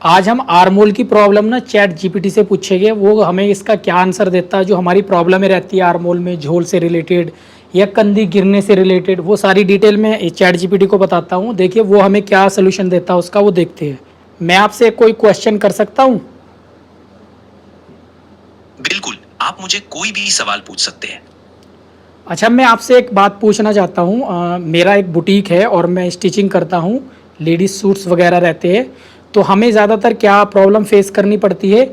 आज हम आर्मोल की प्रॉब्लम ना चैट जीपीटी से पूछेंगे, वो हमें इसका क्या आंसर देता है। जो हमारी प्रॉब्लमें रहती है आर्मोल में, झोल से रिलेटेड या कंधी गिरने से रिलेटेड, वो सारी डिटेल में चैट जीपीटी को बताता हूँ। देखिए वो हमें क्या सोल्यूशन देता है उसका, वो देखते हैं। मैं आपसे कोई क्वेश्चन कर सकता हूँ? बिल्कुल, आप मुझे कोई भी सवाल पूछ सकते हैं। अच्छा, मैं आपसे एक बात पूछना चाहता हूँ। मेरा एक बुटीक है और मैं स्टिचिंग करता हूँ, लेडीज़ सूट्स वगैरह रहते हैं। तो हमें ज़्यादातर क्या प्रॉब्लम फेस करनी पड़ती है?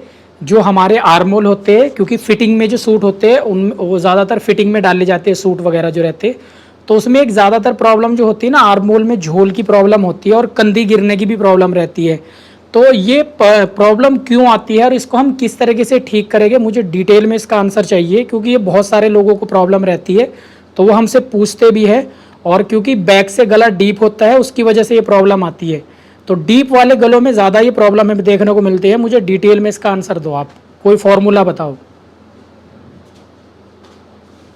जो हमारे आर्मोल होते हैं, क्योंकि फिटिंग में जो सूट होते हैं उन वो ज़्यादातर फिटिंग में डाले जाते हैं सूट वगैरह जो रहते हैं। तो उसमें एक ज़्यादातर प्रॉब्लम जो होती है ना, आर्मोल में झोल की प्रॉब्लम होती है और कंधी गिरने की भी प्रॉब्लम रहती है। तो ये प्रॉब्लम क्यों आती है और इसको हम किस तरीके से ठीक करेंगे, मुझे डिटेल में इसका आंसर चाहिए, क्योंकि ये बहुत सारे लोगों को प्रॉब्लम रहती है। तो वो हमसे पूछते भी है, और क्योंकि बैक से गला डीप होता है उसकी वजह से ये प्रॉब्लम आती है। तो डीप वाले गलों में ज़्यादा ये प्रॉब्लम हमें देखने को मिलती है। मुझे डिटेल में इसका आंसर दो, आप कोई फॉर्मूला बताओ।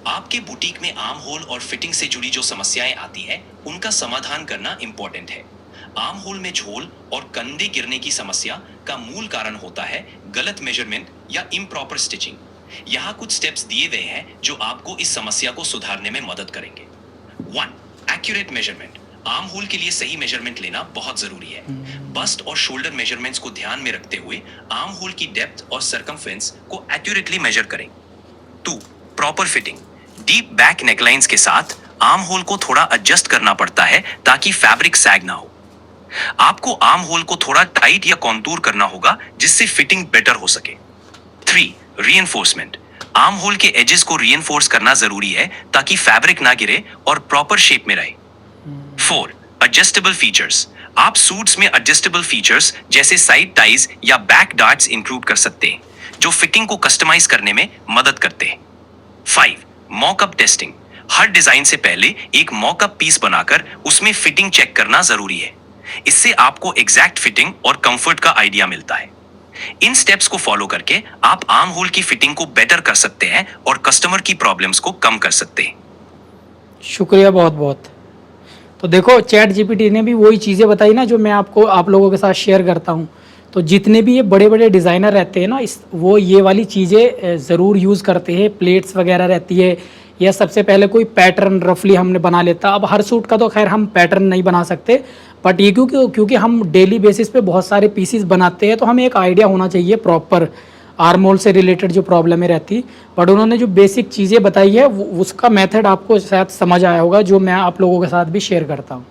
आपके बुटीक में आर्म होल और फिटिंग से जुड़ी जो समस्याएं आती हैं, उनका समाधान करना इंपॉर्टेंट है। आर्म होल में झोल और कंधे गिरने की समस्या का मूल कारण होता है गलत मेजरमेंट या इम्प्रॉपर स्टिचिंग। यहाँ कुछ स्टेप्स दिए गए हैं जो आपको इस समस्या को सुधारने में मदद करेंगे। 1. Accurate measurement. आर्म होल के लिए सही मेजरमेंट लेना बहुत जरूरी है। बस्ट और शोल्डर मेजरमेंट्स को ध्यान में रखते हुए आर्म होल की डेप्थ और सर्कमफ्रेंस को एक्यूरेटली मेजर करें। 2. Proper fitting. Deep back necklines के साथ आर्म होल को थोड़ा एडजस्ट करना पड़ता है ताकि फैब्रिक सैग ना हो। आपको आर्म होल को थोड़ा टाइट या कॉन्टूर करना होगा जिससे फिटिंग बेटर हो सके। 3. रीइंफोर्समेंट। आर्म होल के एजेस को रीइंफोर्स करना जरूरी है ताकि फैब्रिक ना गिरे और प्रॉपर शेप में रहे। 4. Adjustable features. आप सूट्स में एडजस्टेबल फीचर्स जैसे साइड टाइज या बैक डार्ट्स इंक्लूड कर सकते हैं जो फिटिंग को कस्टमाइज करने में मदद करते हैं। 5. Mock-up testing. हर डिजाइन से पहले एक मॉकअप पीस बनाकर उसमें फिटिंग चेक करना जरूरी है। इससे आपको एग्जैक्ट फिटिंग और कंफर्ट का आइडिया मिलता है। इन स्टेप्स को फॉलो करके आप आर्म होल की फिटिंग को बेटर कर सकते हैं और कस्टमर की प्रॉब्लम्स को कम कर सकते हैं। शुक्रिया बहुत बहुत। तो देखो, चैट जीपीटी ने भी वही चीज़ें बताई ना जो मैं आपको आप लोगों के साथ शेयर करता हूँ। तो जितने भी ये बड़े बड़े डिज़ाइनर रहते हैं ना, वो ये वाली चीज़ें ज़रूर यूज़ करते हैं। प्लेट्स वगैरह रहती है, या सबसे पहले कोई पैटर्न रफली हमने बना लेता। अब हर सूट का तो खैर हम पैटर्न नहीं बना सकते, बट ये क्योंकि हम डेली बेसिस पे बहुत सारे पीसीस बनाते हैं, तो हमें एक आइडिया होना चाहिए प्रॉपर आर्मोल से रिलेटेड जो प्रॉब्लमें रहती। बट उन्होंने जो बेसिक चीज़ें बताई है उसका मेथड आपको शायद समझ आया होगा, जो मैं आप लोगों के साथ भी शेयर करता हूँ।